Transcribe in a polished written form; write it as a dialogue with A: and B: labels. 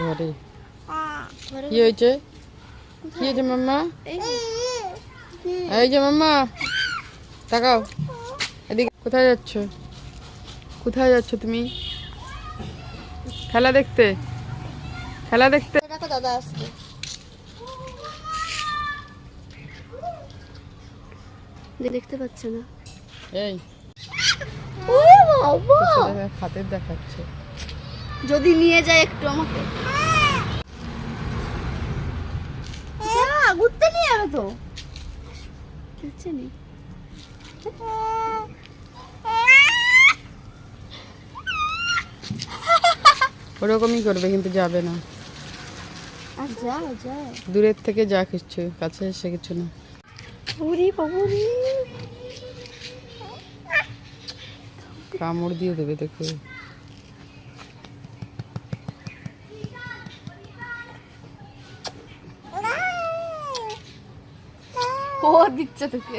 A: ঘরে কি হয়েছে? কি হয়েছে মাম্মা? এই যে মাম্মা তাকাও এদিকে। কোথায় যাচ্ছ? কোথায় যাচ্ছ তুমি? খেলা দেখতে? খেলা দেখতে?
B: দেখো দাদা আসছে। দেখতে পাচ্ছে না।
A: এই
B: ও বাবা,
A: হাতের দেখাচ্ছে।
B: যদি নিয়ে যায় একটু আমাকে। ঘুরতে নিয়ে যাবে তো। কিচ্ছে নি
A: ওরকমই করবে কিন্তু যাবে না।
B: আর যা যা
A: দূরের থেকে যা কিছু, কাছে এসে কিছু না।
B: ওরে বাবা রে,
A: কামড় দিয়ে দেবে দেখো।
B: ও দিচ্ছে তোকে।